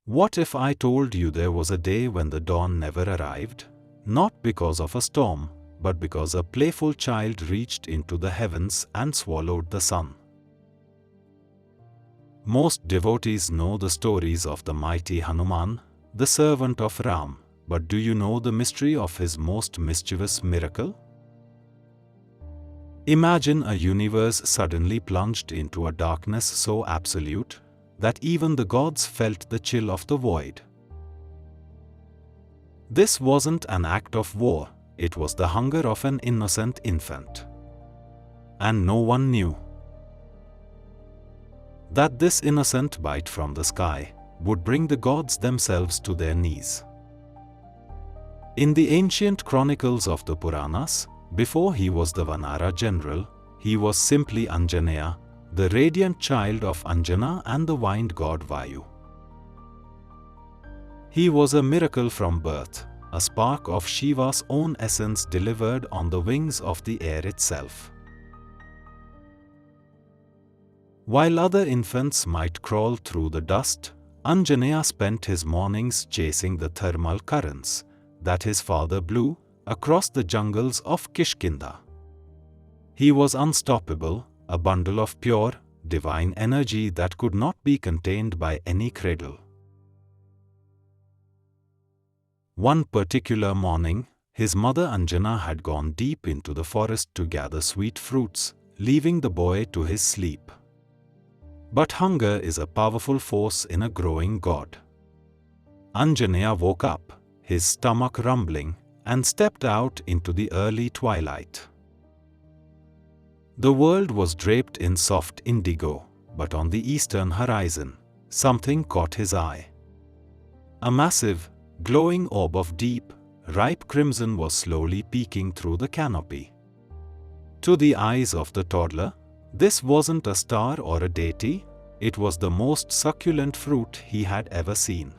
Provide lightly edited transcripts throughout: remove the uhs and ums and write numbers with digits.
What if I told you there was a day when the dawn never arrived? Not because of a storm, but because a playful child reached into the heavens and swallowed the sun. Most devotees know the stories of the mighty Hanuman, the servant of Ram, but do you know the mystery of his most mischievous miracle? Imagine a universe suddenly plunged into a darkness so absolute that even the gods felt the chill of the void. This wasn't an act of war, it was the hunger of an innocent infant. And no one knew that this innocent bite from the sky would bring the gods themselves to their knees. In the ancient chronicles of the Puranas, before he was the Vanara general, he was simply Anjaneya, the radiant child of Anjana and the wind god Vayu. He was a miracle from birth, a spark of Shiva's own essence delivered on the wings of the air itself. While other infants might crawl through the dust, Anjaneya spent his mornings chasing the thermal currents that his father blew across the jungles of Kishkinda. He was unstoppable, a bundle of pure, divine energy that could not be contained by any cradle. One particular morning, his mother Anjana had gone deep into the forest to gather sweet fruits, leaving the boy to his sleep. But hunger is a powerful force in a growing god. Anjaneya woke up, his stomach rumbling, and stepped out into the early twilight. The world was draped in soft indigo, but on the eastern horizon, something caught his eye. A massive, glowing orb of deep, ripe crimson was slowly peeking through the canopy. To the eyes of the toddler, this wasn't a star or a deity, it was the most succulent fruit he had ever seen.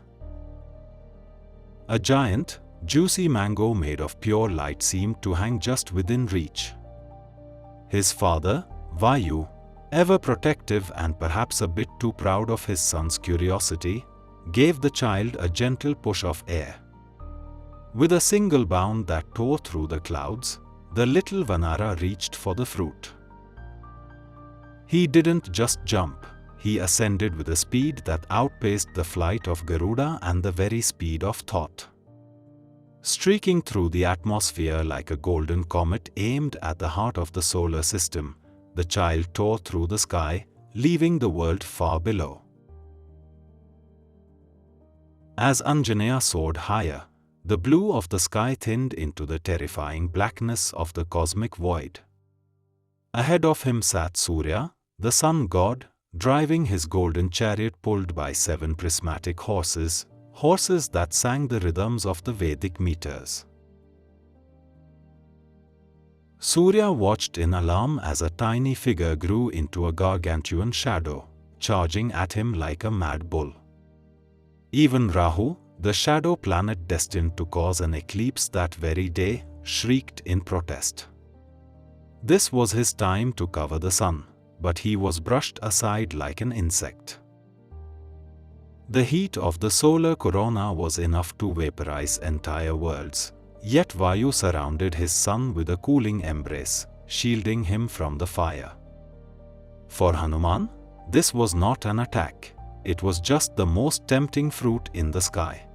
A giant, juicy mango made of pure light seemed to hang just within reach. His father, Vayu, ever protective and perhaps a bit too proud of his son's curiosity, gave the child a gentle push of air. With a single bound that tore through the clouds, the little Vanara reached for the fruit. He didn't just jump, he ascended with a speed that outpaced the flight of Garuda and the very speed of thought. Streaking through the atmosphere like a golden comet aimed at the heart of the solar system, the child tore through the sky, leaving the world far below. As Anjaneya soared higher, the blue of the sky thinned into the terrifying blackness of the cosmic void. Ahead of him sat Surya, the sun god, driving his golden chariot pulled by 7 prismatic horses, horses that sang the rhythms of the Vedic meters. Surya watched in alarm as a tiny figure grew into a gargantuan shadow, charging at him like a mad bull. Even Rahu, the shadow planet destined to cause an eclipse that very day, shrieked in protest. This was his time to cover the sun, but he was brushed aside like an insect. The heat of the solar corona was enough to vaporize entire worlds, yet Vayu surrounded his son with a cooling embrace, shielding him from the fire. For Hanuman, this was not an attack, it was just the most tempting fruit in the sky.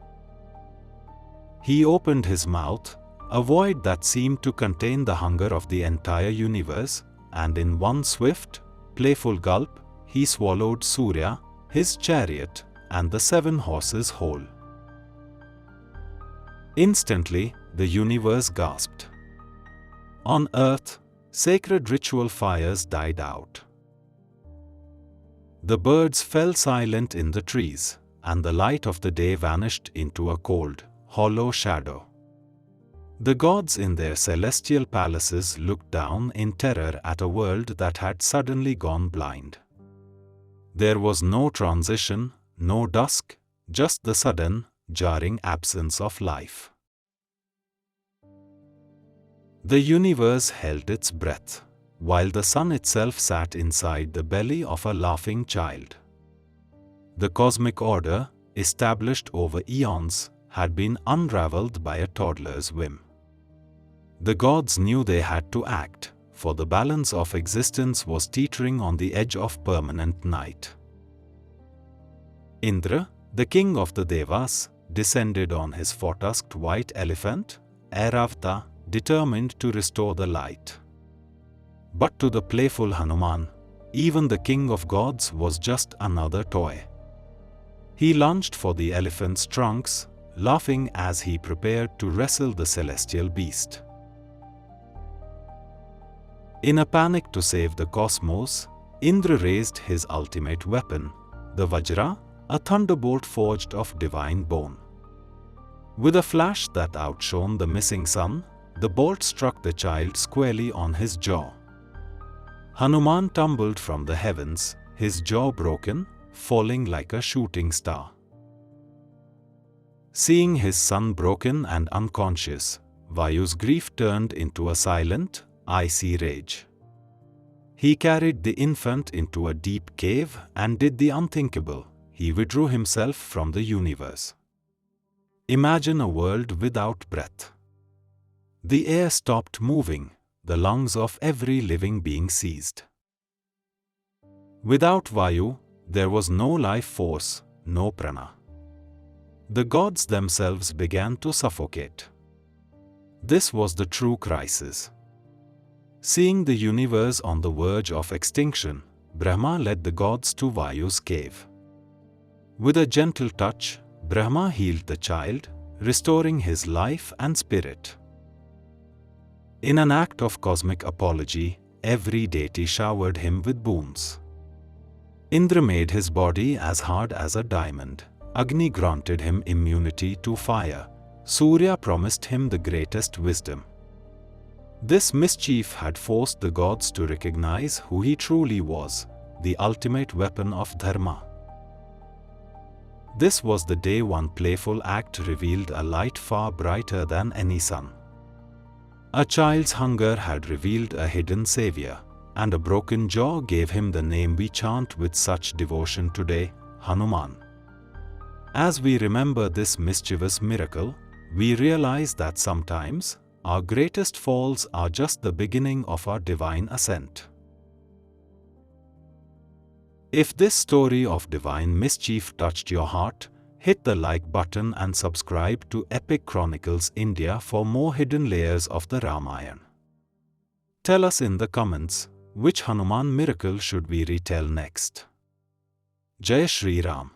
He opened his mouth, a void that seemed to contain the hunger of the entire universe, and in one swift, playful gulp, he swallowed Surya, his chariot, and the 7 horses whole. Instantly, the universe gasped. On earth, sacred ritual fires died out. The birds fell silent in the trees, and the light of the day vanished into a cold, hollow shadow. The gods in their celestial palaces looked down in terror at a world that had suddenly gone blind. There was no transition, no dusk, just the sudden, jarring absence of life. The universe held its breath, while the sun itself sat inside the belly of a laughing child. The cosmic order, established over eons, had been unraveled by a toddler's whim. The gods knew they had to act, for the balance of existence was teetering on the edge of permanent night. Indra, the king of the Devas, descended on his four-tusked white elephant, Airavata, determined to restore the light. But to the playful Hanuman, even the king of gods was just another toy. He lunged for the elephant's trunks, laughing as he prepared to wrestle the celestial beast. In a panic to save the cosmos, Indra raised his ultimate weapon, the Vajra, a thunderbolt forged of divine bone. With a flash that outshone the missing sun, the bolt struck the child squarely on his jaw. Hanuman tumbled from the heavens, his jaw broken, falling like a shooting star. Seeing his son broken and unconscious, Vayu's grief turned into a silent, icy rage. He carried the infant into a deep cave and did the unthinkable. He withdrew himself from the universe. Imagine a world without breath. The air stopped moving, the lungs of every living being ceased. Without Vayu, there was no life force, no prana. The gods themselves began to suffocate. This was the true crisis. Seeing the universe on the verge of extinction, Brahma led the gods to Vayu's cave. With a gentle touch, Brahma healed the child, restoring his life and spirit. In an act of cosmic apology, every deity showered him with boons. Indra made his body as hard as a diamond. Agni granted him immunity to fire. Surya promised him the greatest wisdom. This mischief had forced the gods to recognize who he truly was, the ultimate weapon of dharma. This was the day one playful act revealed a light far brighter than any sun. A child's hunger had revealed a hidden savior, and a broken jaw gave him the name we chant with such devotion today, Hanuman. As we remember this mischievous miracle, we realize that sometimes our greatest falls are just the beginning of our divine ascent. If this story of divine mischief touched your heart, hit the like button and subscribe to Epic Chronicles India for more hidden layers of the Ramayana. Tell us in the comments, which Hanuman miracle should we retell next? Jai Shri Ram.